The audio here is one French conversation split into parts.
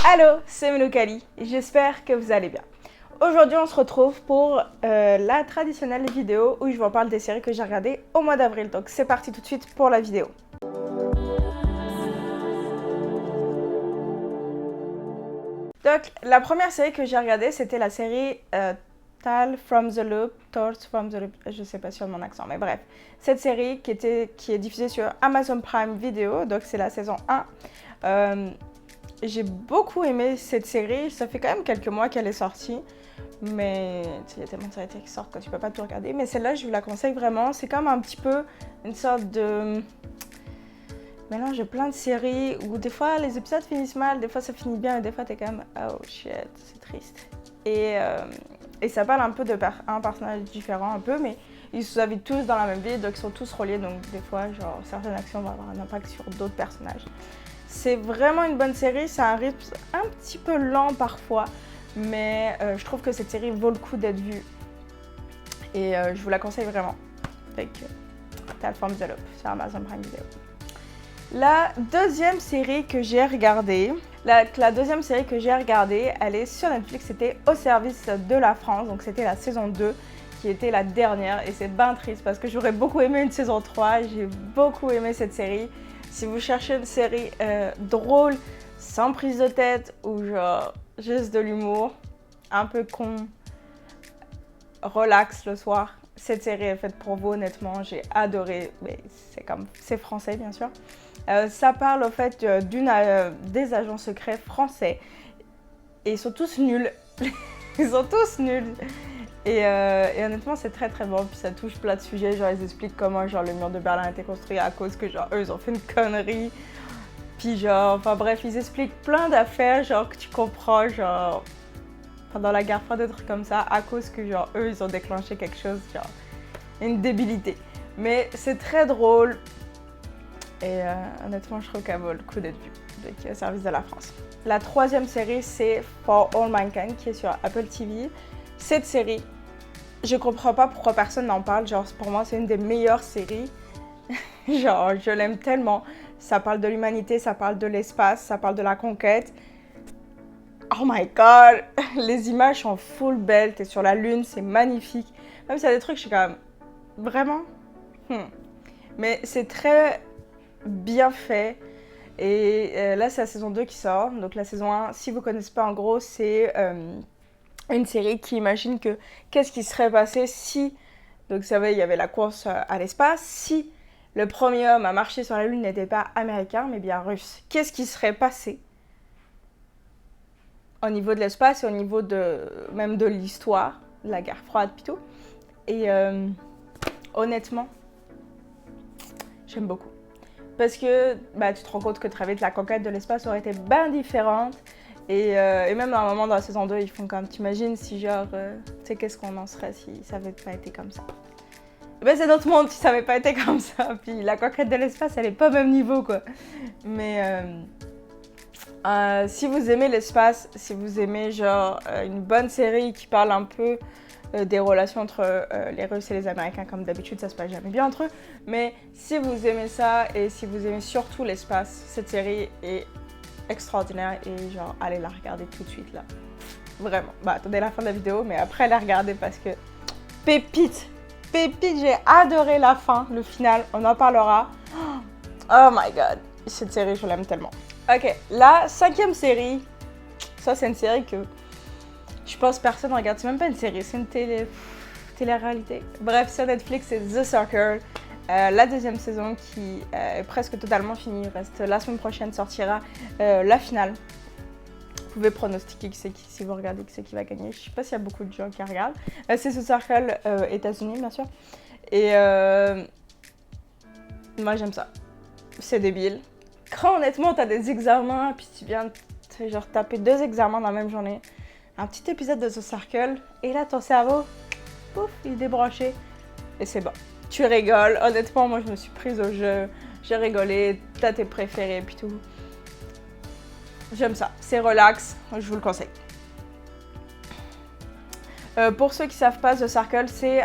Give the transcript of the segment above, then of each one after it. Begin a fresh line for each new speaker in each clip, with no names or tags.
Allô, c'est Meloukali, j'espère que vous allez bien. Aujourd'hui, on se retrouve pour la traditionnelle vidéo où je vous parle des séries que j'ai regardées au mois d'avril. Donc c'est parti tout de suite pour la vidéo. Donc la première série que j'ai regardée, c'était la série Tales from the Loop, je sais pas sur mon accent, mais bref. Cette série qui est diffusée sur Amazon Prime Video, donc c'est la saison 1. J'ai beaucoup aimé cette série, ça fait quand même quelques mois qu'elle est sortie, mais il y a tellement de séries qui sortent que tu peux pas tout regarder. Mais celle-là, je vous la conseille vraiment, c'est comme un petit peu une sorte de mélange de plein de séries où des fois les épisodes finissent mal, des fois ça finit bien, et des fois t'es quand même oh shit, c'est triste. Et ça parle un peu un personnage différent un peu, mais ils se habitent tous dans la même ville, donc ils sont tous reliés, donc des fois genre certaines actions vont avoir un impact sur d'autres personnages. C'est vraiment une bonne série, c'est un rythme un petit peu lent parfois, mais je trouve que cette série vaut le coup d'être vue. Et je vous la conseille vraiment, avec Tales from the Loop sur Amazon Prime Video. La deuxième série que j'ai regardée, elle est sur Netflix, c'était Au service de la France, donc c'était la saison 2 qui était la dernière, et c'est bien triste parce que j'aurais beaucoup aimé une saison 3, j'ai beaucoup aimé cette série. Si vous cherchez une série drôle, sans prise de tête ou genre juste de l'humour, un peu con, relax le soir, cette série est faite pour vous, honnêtement, j'ai adoré, mais c'est français bien sûr. Ça parle au fait des agents secrets français et ils sont tous nuls, ils sont tous nuls. Et honnêtement c'est très très bon, puis ça touche plein de sujets, genre ils expliquent comment genre le mur de Berlin a été construit à cause que genre eux ils ont fait une connerie, puis genre, enfin bref, ils expliquent plein d'affaires genre que tu comprends genre pendant la guerre froide, des trucs comme ça, à cause que genre eux ils ont déclenché quelque chose, genre une débilité. Mais c'est très drôle et honnêtement je trouve qu'elle vaut le coup d'être vue, donc au service de la France. La troisième série c'est For All Mankind qui est sur Apple TV. Cette série, je comprends pas pourquoi personne n'en parle, genre pour moi c'est une des meilleures séries, genre je l'aime tellement, ça parle de l'humanité, ça parle de l'espace, ça parle de la conquête, oh my god, les images sont full belles, t'es sur la lune, c'est magnifique, même s'il y a des trucs je suis quand même, vraiment, mais c'est très bien fait, et là c'est la saison 2 qui sort, donc la saison 1, si vous connaissez pas en gros, c'est une série qui imagine que qu'est-ce qui serait passé si, donc vous savez, il y avait la course à l'espace, si le premier homme à marcher sur la Lune n'était pas américain, mais bien russe. Qu'est-ce qui serait passé au niveau de l'espace et au niveau même de l'histoire, de la guerre froide et tout. Et honnêtement, j'aime beaucoup. Parce que tu te rends compte que très vite, la conquête de l'espace aurait été bien différente. Et même à un moment dans la saison 2, ils font comme, t'imagines si genre, tu sais qu'est-ce qu'on en serait si ça avait pas été comme ça. Ben c'est notre monde si ça avait pas été comme ça, puis la conquête de l'espace elle est pas au même niveau quoi. Mais si vous aimez l'espace, si vous aimez genre une bonne série qui parle un peu des relations entre les Russes et les Américains, comme d'habitude ça se passe jamais bien entre eux, mais si vous aimez ça et si vous aimez surtout l'espace, cette série est extraordinaire et genre allez la regarder tout de suite là, vraiment. Attendez la fin de la vidéo, mais après la regarder parce que pépite, j'ai adoré la fin, le final, on en parlera. Oh my god, cette série je l'aime tellement. Ok, la cinquième série, ça c'est une série que je pense personne regarde, c'est même pas une série, c'est une télé-réalité. Bref, sur Netflix c'est The Circle. La deuxième saison qui est presque totalement finie, la semaine prochaine sortira la finale. Vous pouvez pronostiquer si vous regardez qui c'est qui va gagner. Je sais pas s'il y a beaucoup de gens qui regardent. C'est The Circle États-Unis bien sûr. Et moi j'aime ça. C'est débile. Quand honnêtement t'as des examens puis tu viens genre taper 2 examens dans la même journée, un petit épisode de The Circle et là ton cerveau, pouf, il est débranché et c'est bon. Tu rigoles, honnêtement, moi je me suis prise au jeu, j'ai rigolé, t'as tes préférés puis tout. J'aime ça, c'est relax, je vous le conseille. Pour ceux qui savent pas, The Circle, c'est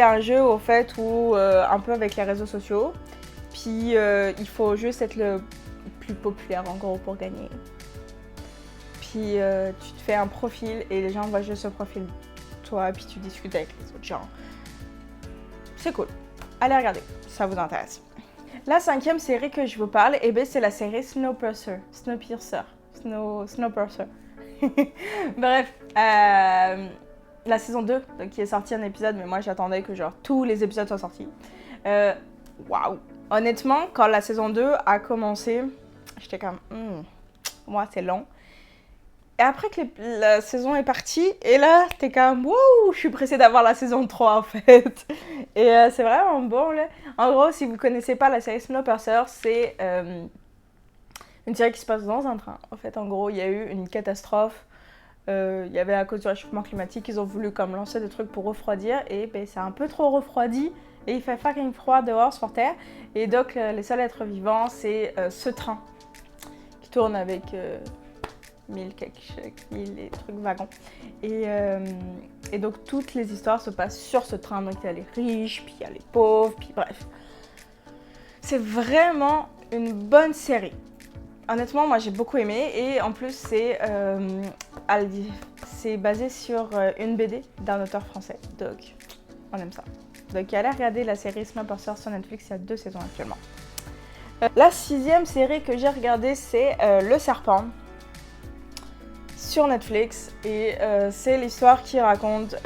un jeu au fait où un peu avec les réseaux sociaux, puis il faut juste être le plus populaire en gros pour gagner. Puis tu te fais un profil et les gens voient juste ce profil toi, puis tu discutes avec les autres gens. C'est cool. Allez regarder, si ça vous intéresse. La 5e série que je vous parle, eh bien, c'est la série Snowpiercer. Snowpiercer. Bref, la saison 2, donc, qui est sortie un épisode, mais moi j'attendais que genre tous les épisodes soient sortis. Waouh! Honnêtement, quand la saison 2 a commencé, j'étais comme, moi c'est long. Et après que la saison est partie, et là, t'es comme, wow, je suis pressée d'avoir la saison 3 en fait. Et c'est vraiment bon là. En gros, si vous connaissez pas la série Snowpiercer, c'est une série qui se passe dans un train. En fait, en gros, il y a eu une catastrophe. Il y avait à cause du réchauffement climatique, ils ont voulu comme lancer des trucs pour refroidir. Et ben, c'est un peu trop refroidi. Et il fait fucking froid dehors sur Terre. Et donc, les seuls êtres vivants, c'est ce train qui tourne avec... 1000 et trucs wagons. Et donc toutes les histoires se passent sur ce train. Donc il y a les riches, puis il y a les pauvres, puis bref. C'est vraiment une bonne série. Honnêtement, moi j'ai beaucoup aimé. Et en plus c'est basé sur une BD d'un auteur français. Donc on aime ça. Donc allez regarder la série Snowpiercer sur Netflix, il y a 2 saisons actuellement. La 6e série que j'ai regardée, c'est Le Serpent. Sur Netflix, et c'est l'histoire qui raconte,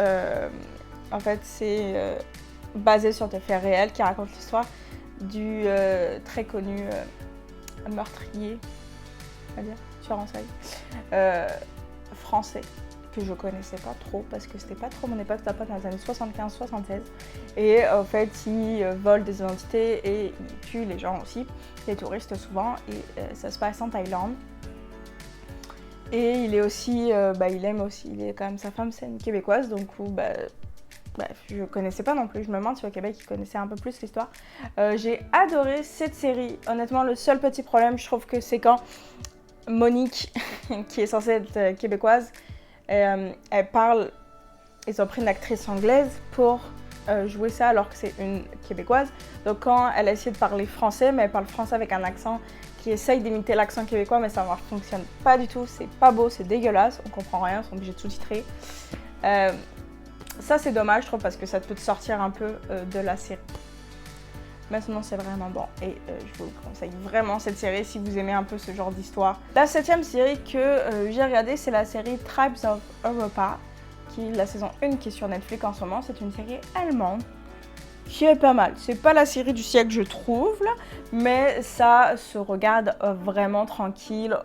en fait c'est basé sur des faits réels, qui raconte l'histoire du très connu meurtrier, on va dire, tueur en série, français, que je connaissais pas trop, parce que c'était pas trop mon époque, c'était pas dans les années 75-76, et en fait il vole des identités et il tue les gens aussi, les touristes souvent, et ça se passe en Thaïlande. Et il est aussi, il est quand même, sa femme c'est une québécoise, donc bref, je connaissais pas non plus, je me demande si au Québec ils connaissaient un peu plus l'histoire. J'ai adoré cette série, honnêtement le seul petit problème je trouve que c'est quand Monique, qui est censée être québécoise, elle parle, ils ont pris une actrice anglaise pour jouer ça alors que c'est une québécoise. Donc quand elle a essayé de parler français, mais elle parle français avec un accent qui essaye d'imiter l'accent québécois, mais ça ne fonctionne pas du tout, c'est pas beau, c'est dégueulasse, on comprend rien, ils sont obligés de sous-titrer. Ça c'est dommage, je trouve, parce que ça peut te sortir un peu de la série. Mais sinon c'est vraiment bon, et je vous conseille vraiment cette série si vous aimez un peu ce genre d'histoire. La 7e série que j'ai regardée, c'est la série Tribes of Europa, qui est la saison 1 qui est sur Netflix en ce moment. C'est une série allemande qui est pas mal. C'est pas la série du siècle, je trouve, là, mais ça se regarde vraiment tranquille.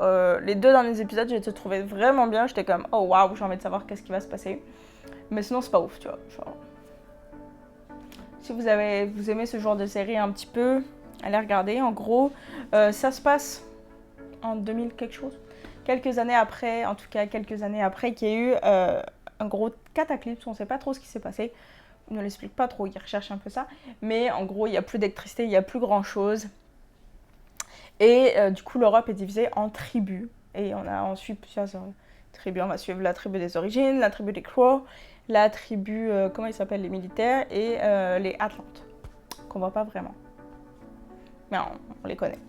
Les 2 derniers épisodes, j'ai trouvé vraiment bien. J'étais comme, oh waouh, j'ai envie de savoir qu'est-ce qui va se passer. Mais sinon, c'est pas ouf, tu vois. Genre... Si vous aimez ce genre de série un petit peu, allez regarder. En gros, ça se passe en 2000 quelque chose. Quelques années après, qu'il y a eu un gros cataclysme. On sait pas trop ce qui s'est passé. Il ne l'explique pas trop, il recherche un peu ça. Mais en gros, il n'y a plus d'électricité, il n'y a plus grand-chose. Et du coup, l'Europe est divisée en tribus. Et on suit plusieurs tribus. On va suivre la tribu des origines, la tribu des Crows, la tribu, comment ils s'appellent, les militaires, et les Atlantes, qu'on voit pas vraiment. Mais on les connaît.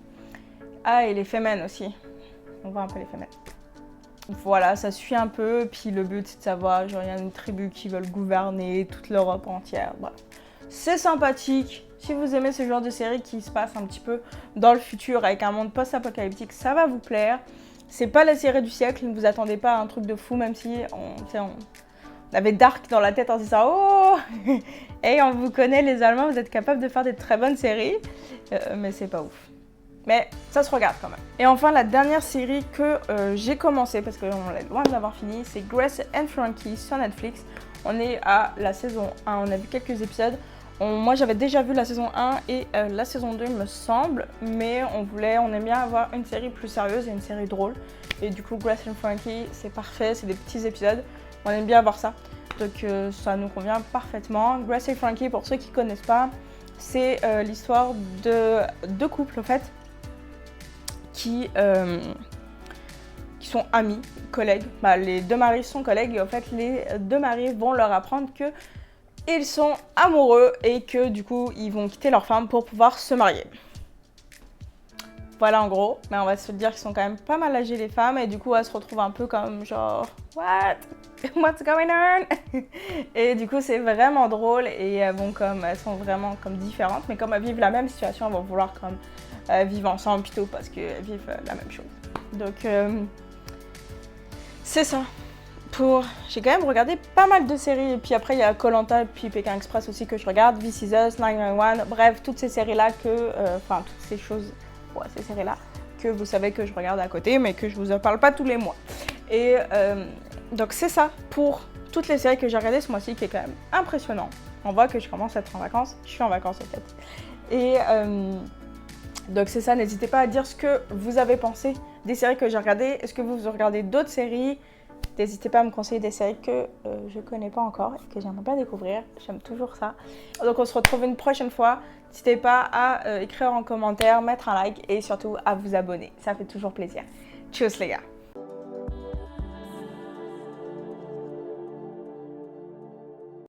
Ah, et les Femen aussi. On voit un peu les Femen. Voilà, ça suit un peu, puis le but c'est de savoir, genre il y a une tribu qui veulent gouverner toute l'Europe entière, voilà. C'est sympathique, si vous aimez ce genre de série qui se passe un petit peu dans le futur avec un monde post-apocalyptique, ça va vous plaire. C'est pas la série du siècle, ne vous attendez pas à un truc de fou, même si on avait Dark dans la tête en se disant « Oh et on vous connaît les Allemands, vous êtes capables de faire des très bonnes séries, mais c'est pas ouf. Mais ça se regarde quand même. Et enfin, la dernière série que j'ai commencé, parce qu'on est loin de l'avoir fini, c'est Grace and Frankie sur Netflix. On est à la saison 1, on a vu quelques épisodes. Moi, j'avais déjà vu la saison 1 et la saison 2, il me semble. Mais on aime bien avoir une série plus sérieuse et une série drôle. Et du coup, Grace and Frankie, c'est parfait, c'est des petits épisodes. On aime bien avoir ça. Donc ça nous convient parfaitement. Grace and Frankie, pour ceux qui ne connaissent pas, c'est l'histoire de 2 couples en fait. Qui sont amis, collègues. Les 2 maris sont collègues et en fait les 2 maris vont leur apprendre que ils sont amoureux et que du coup ils vont quitter leur femme pour pouvoir se marier. Voilà en gros, mais on va se dire qu'ils sont quand même pas mal âgées les femmes et du coup elles se retrouvent un peu comme genre what? What's going on? Et du coup c'est vraiment drôle et bon comme elles sont vraiment comme différentes mais comme elles vivent la même situation elles vont vouloir comme vivre ensemble plutôt parce qu'elles vivent la même chose. Donc c'est ça. J'ai quand même regardé pas mal de séries et puis après il y a koh puis Pékin Express aussi que je regarde, This Is Us, 911, bref toutes ces séries là toutes ces choses, ouais ces séries là que vous savez que je regarde à côté mais que je vous en parle pas tous les mois. Et donc c'est ça pour toutes les séries que j'ai regardées ce mois-ci qui est quand même impressionnant. On voit que je commence à être en vacances, je suis en vacances en fait. Et donc c'est ça, n'hésitez pas à dire ce que vous avez pensé des séries que j'ai regardées, est-ce que vous regardez d'autres séries? N'hésitez pas à me conseiller des séries que je connais pas encore et que j'aimerais bien découvrir. J'aime toujours ça. Donc on se retrouve une prochaine fois. N'hésitez pas à écrire en commentaire, mettre un like et surtout à vous abonner. Ça fait toujours plaisir. Tchuss les gars!